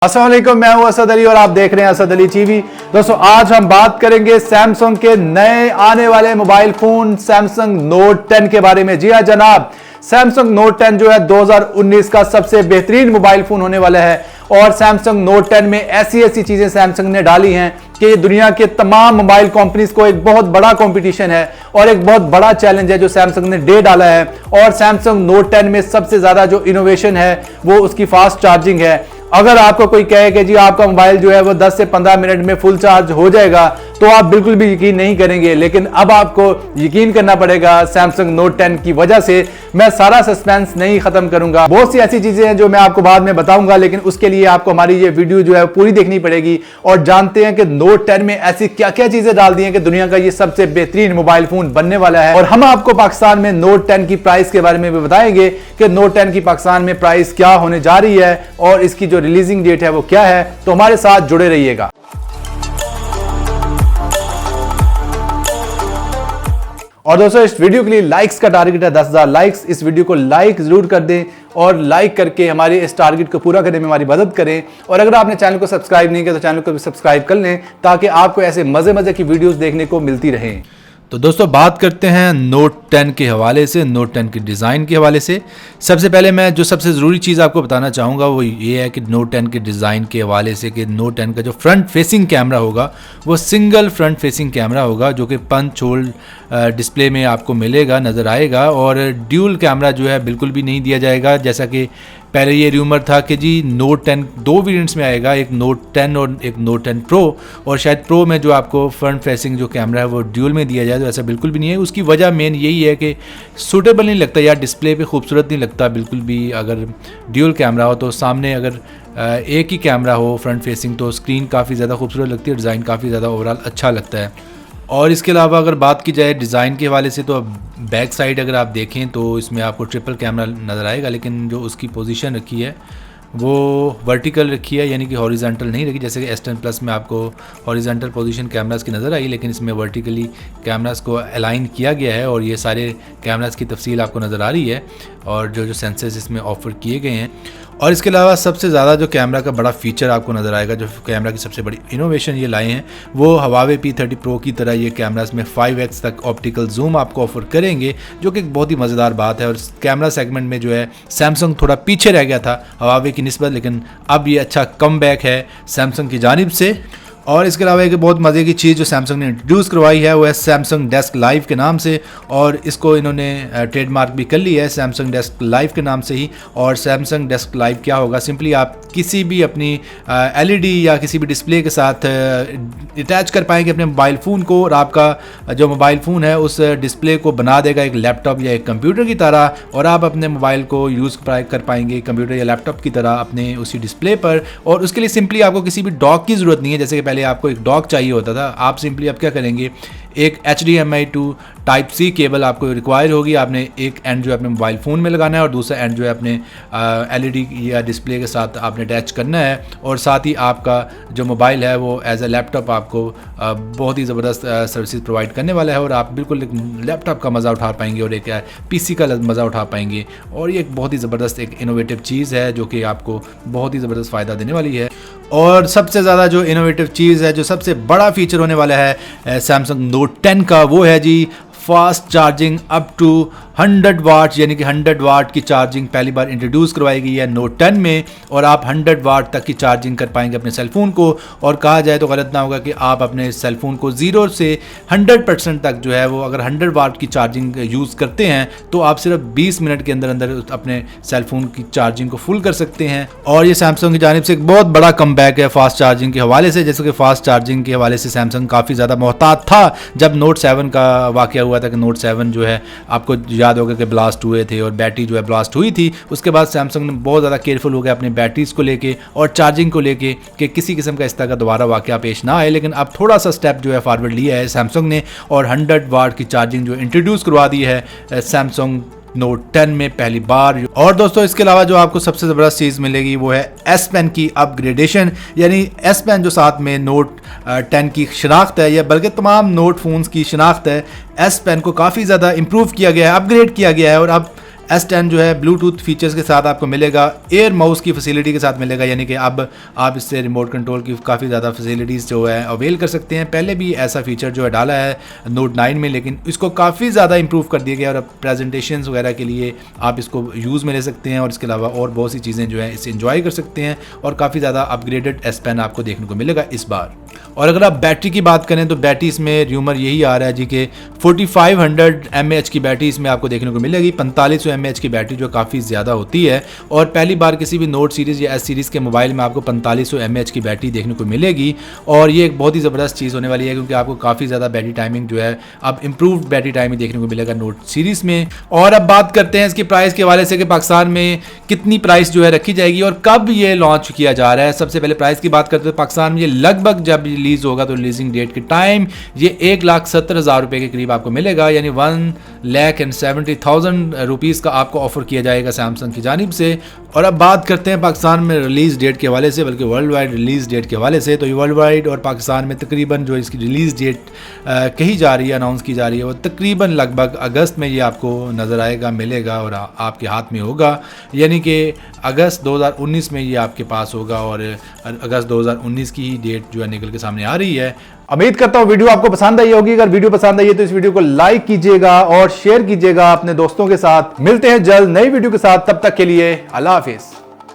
अस्सलाम वालेकुम, मैं हूं असद अली और आप देख रहे हैं असद अली टीवी। दोस्तों आज हम बात करेंगे सैमसंग के नए आने वाले मोबाइल फोन सैमसंग नोट 10 के बारे में। जी हां जनाब, सैमसंग नोट 10 जो है 2019 का सबसे बेहतरीन मोबाइल फोन होने वाला है और सैमसंग नोट 10 में ऐसी ऐसी चीजें सैमसंग ने डाली हैं कि ये दुनिया के तमाम मोबाइल कंपनीज को एक बहुत बड़ा कंपटीशन है और एक बहुत बड़ा चैलेंज है जो सैमसंग ने दे डाला है। और सैमसंग नोट 10 में सबसे ज्यादा जो इनोवेशन है वो उसकी फास्ट चार्जिंग है। अगर आपको कोई कहे कि जी आपका मोबाइल जो है वो 10 से 15 मिनट में फुल चार्ज हो जाएगा तो आप बिल्कुल भी यकीन नहीं करेंगे, लेकिन अब आपको यकीन करना पड़ेगा सैमसंग नोट 10 की वजह से। मैं सारा सस्पेंस नहीं खत्म करूंगा, बहुत सी ऐसी चीजें हैं जो मैं आपको बाद में बताऊंगा, लेकिन उसके लिए आपको हमारी ये वीडियो जो है पूरी देखनी पड़ेगी और जानते हैं कि नोट 10 में ऐसी क्या क्या चीजें डाल दी हैं कि दुनिया का ये सबसे बेहतरीन मोबाइल फोन बनने वाला है। और हम आपको पाकिस्तान में नोट 10 की प्राइस के बारे में भी बताएंगे कि नोट 10 की पाकिस्तान में प्राइस क्या होने जा रही है और इसकी जो रिलीजिंग डेट है वो क्या है। तो हमारे साथ जुड़े रहिएगा। और दोस्तों इस वीडियो के लिए लाइक्स का टारगेट है 10,000 लाइक्स। इस वीडियो को लाइक जरूर कर दें और लाइक करके हमारे इस टारगेट को पूरा करने में हमारी मदद करें। और अगर आपने चैनल को सब्सक्राइब नहीं किया तो चैनल को भी सब्सक्राइब कर लें ताकि आपको ऐसे मजे मजे की वीडियोस देखने को मिलती रहें। तो दोस्तों बात करते हैं नोट 10 के हवाले से, नोट 10 के डिज़ाइन के हवाले से। सबसे पहले मैं जो सबसे ज़रूरी चीज़ आपको बताना चाहूँगा वो ये है कि नोट 10 के डिज़ाइन के हवाले से कि नोट 10 का जो फ्रंट फेसिंग कैमरा होगा वो सिंगल फ्रंट फेसिंग कैमरा होगा जो कि पंच होल डिस्प्ले में आपको मिलेगा, नज़र आएगा। और ड्यूल कैमरा जो है बिल्कुल भी नहीं दिया जाएगा, जैसा कि पहले ये रूमर था कि जी नोट 10 दो वेरिएंट्स में आएगा, एक नोट 10 और एक नोट 10 प्रो, और शायद प्रो में जो आपको फ्रंट फेसिंग जो कैमरा है वो ड्यूल में दिया जाए, तो ऐसा बिल्कुल भी नहीं है। उसकी वजह मेन यही है कि सूटेबल नहीं लगता या डिस्प्ले पे खूबसूरत नहीं लगता बिल्कुल भी। अगर ड्यूल कैमरा हो तो सामने अगर एक ही कैमरा हो फ्रंट फेसिंग तो स्क्रीन काफ़ी ज़्यादा खूबसूरत लगती है, डिज़ाइन काफ़ी ज़्यादा ओवरऑल अच्छा लगता है। और इसके अलावा अगर बात की जाए डिज़ाइन के हवाले से तो बैक साइड अगर आप देखें तो इसमें आपको ट्रिपल कैमरा नज़र आएगा, लेकिन जो उसकी पोजीशन रखी है वो वर्टिकल रखी है, यानी कि हॉरिजॉन्टल नहीं रखी। जैसे कि S10 प्लस में आपको हॉरिजॉन्टल पोजीशन कैमरास की नज़र आई, लेकिन इसमें वर्टिकली कैमरास को अलाइन किया गया है और ये सारे कैमरास की तफसील आपको नज़र आ रही है और जो सेंसर्स इसमें ऑफर किए गए हैं। और इसके अलावा सबसे ज़्यादा जो कैमरा का बड़ा फीचर आपको नज़र आएगा, जो कैमरा की सबसे बड़ी इनोवेशन ये लाए हैं वो Huawei P30 Pro की तरह ये कैमरास में 5x तक ऑप्टिकल जूम आपको ऑफर करेंगे, जो कि एक बहुत ही मज़ेदार बात है। और कैमरा सेगमेंट में जो है सैमसंग थोड़ा पीछे रह गया था Huawei की निस्बत, लेकिन अब ये अच्छा कमबैक है सैमसंग की जानिब से। और इसके अलावा एक बहुत मज़े की चीज़ जो सैमसंग ने इंट्रोड्यूस करवाई है वो है सैमसंग डेस्क लाइव के नाम से, और इसको इन्होंने ट्रेडमार्क भी कर लिया है सैमसंग डेस्क लाइव के नाम से ही। और सैमसंग डेस्क लाइव क्या होगा, सिंपली आप किसी भी अपनी LED या किसी भी डिस्प्ले के साथ अटैच कर पाएंगे अपने मोबाइल फ़ोन को, और आपका जो मोबाइल फ़ोन है उस डिस्प्ले को बना देगा एक लैपटॉप या एक कंप्यूटर की तरह, और आप अपने मोबाइल को यूज़ कर पाएंगे कंप्यूटर या लैपटॉप की तरह अपने उसी डिस्प्ले पर। और उसके लिए सिंपली आपको किसी भी डॉक की ज़रूरत नहीं है, जैसे कि पहले आपको एक डॉक चाहिए होता था। आप सिंपली अब क्या करेंगे, एक HDMI to Type-C केबल आपको रिक्वायर होगी। आपने एक एंड जो है अपने मोबाइल फ़ोन में लगाना है और दूसरा एंड जो है अपने LED या डिस्प्ले के साथ आपने अटैच करना है, और साथ ही आपका जो मोबाइल है वो एज ए लैपटॉप आपको बहुत ही ज़बरदस्त सर्विसेज प्रोवाइड करने वाला है, और आप बिल्कुल एक लैपटॉप का मज़ा उठा पाएंगे और एक PC का मज़ा उठा पाएंगे। और ये एक बहुत ही ज़बरदस्त एक इनोवेटिव चीज़ है जो कि आपको बहुत ही ज़बरदस्त फ़ायदा देने वाली है। और सबसे ज़्यादा जो इनोवेटिव चीज़ है, जो सबसे बड़ा फीचर होने वाला है सैमसंग नोट 10 का, वो है जी फास्ट चार्जिंग अप टू 100 वाट, यानी कि 100 वाट की चार्जिंग पहली बार इंट्रोड्यूस करवाई गई है नोट 10 में, और आप 100 वाट तक की चार्जिंग कर पाएंगे अपने सेलफोन को। और कहा जाए तो गलत ना होगा कि आप अपने सेलफोन को 0 से 100% तक जो है वो अगर 100 वाट की चार्जिंग यूज़ करते हैं तो आप सिर्फ 20 मिनट के अंदर अंदर अपने सेलफोन की चार्जिंग को फुल कर सकते हैं। और ये सैमसंग की जानिब से एक बहुत बड़ा कमबैक है फास्ट चार्जिंग के हवाले से। जैसे कि फास्ट चार्जिंग के हवाले से सैमसंग काफ़ी ज़्यादा मोहतात था जब नोट 7 का वाक़या हुआ था कि नोट 7 जो है आपको याद होगा कि ब्लास्ट हुए थे और बैटरी जो है ब्लास्ट हुई थी। उसके बाद सैमसंग ने बहुत ज़्यादा केयरफुल हो गया अपने बैटरीज को लेके और चार्जिंग को लेके कि किसी किस्म का इस तरह का दोबारा वाक़या पेश ना आए। लेकिन अब थोड़ा सा स्टेप जो है फॉरवर्ड लिया है सैमसंग ने और 100 वाट की चार्जिंग जो इंट्रोड्यूस करवा दी है सैमसंग नोट 10 में पहली बार। और दोस्तों इसके अलावा जो आपको सबसे ज़बरदस्त चीज़ मिलेगी वो है S Pen की अपग्रेडेशन, यानी S Pen जो साथ में नोट 10 की शनाख्त है या बल्कि तमाम नोट फ़ोन्स की शनाख्त है। S Pen को काफ़ी ज़्यादा इम्प्रूव किया गया है, अपग्रेड किया गया है, और अब S10 जो है ब्लूटूथ फीचर्स के साथ आपको मिलेगा, एयर माउस की फैसिलिटी के साथ मिलेगा, यानी कि अब आप इससे रिमोट कंट्रोल की काफ़ी ज़्यादा फैसिलिटीज़ जो है अवेल कर सकते हैं। पहले भी ऐसा फीचर जो है डाला है नोट 9 में, लेकिन इसको काफ़ी ज़्यादा इंप्रूव कर दिया गया और अब प्रेजेंटेशंस वगैरह के लिए आप इसको यूज़ में ले सकते हैं और इसके अलावा और बहुत सी चीज़ें जो है इससे एंजॉय कर सकते हैं और काफ़ी ज़्यादा अपग्रेडेड S Pen आपको देखने को मिलेगा इस बार। और अगर आप बैटरी की बात करें तो बैटरी इसमें र्यूमर यही आ रहा है जी कि 4500 mAh की बैटरी इसमें आपको देखने को मिलेगी। 4500 mAh की बैटरी जो काफ़ी ज़्यादा होती है और पहली बार किसी भी नोट सीरीज़ या S सीरीज़ के मोबाइल में आपको 4500 mAh की बैटरी देखने को मिलेगी और ये एक बहुत ही ज़बरदस्त चीज़ होने वाली है क्योंकि आपको काफ़ी ज़्यादा बैटरी टाइमिंग जो है अब इम्प्रूव्ड बैटरी टाइमिंग देखने को मिलेगा नोट सीरीज़ में। और अब बात करते हैं इसकी प्राइस के हवाले से कि पाकिस्तान में कितनी प्राइस जो है रखी जाएगी और कब ये लॉन्च किया जा रहा है। सबसे पहले प्राइस की बात करते हैं, पाकिस्तान में ये लगभग जब रिलीज़ होगा तो रिलीजिंग डेट के टाइम ये 1,70,000 रुपये के करीब आपको मिलेगा, यानी 1,70,000 रुपीज़ का आपको ऑफर किया जाएगा सैमसंग की जानिब से। और अब बात करते हैं पाकिस्तान में रिलीज़ डेट के हवाले से, बल्कि वर्ल्ड वाइड रिलीज़ डेट के हवाले से। तो ये वर्ल्ड वाइड और पाकिस्तान में तकरीबन जो इसकी रिलीज़ डेट कही जा रही है, अनाउंस की जा रही है, वो तकरीबन लगभग अगस्त में ये आपको नज़र आएगा, मिलेगा और आपके हाथ में होगा, यानी कि अगस्त 2019 में ये आपके पास होगा और अगस्त 2019 की ही डेट जो है निकल के सामने आ रही है। उम्मीद करता हूं वीडियो आपको पसंद आई होगी। अगर वीडियो पसंद आई है तो इस वीडियो को लाइक कीजिएगा और शेयर कीजिएगा अपने दोस्तों के साथ। मिलते हैं जल्द नई वीडियो के साथ, तब तक के लिए अल्लाह हाफिज।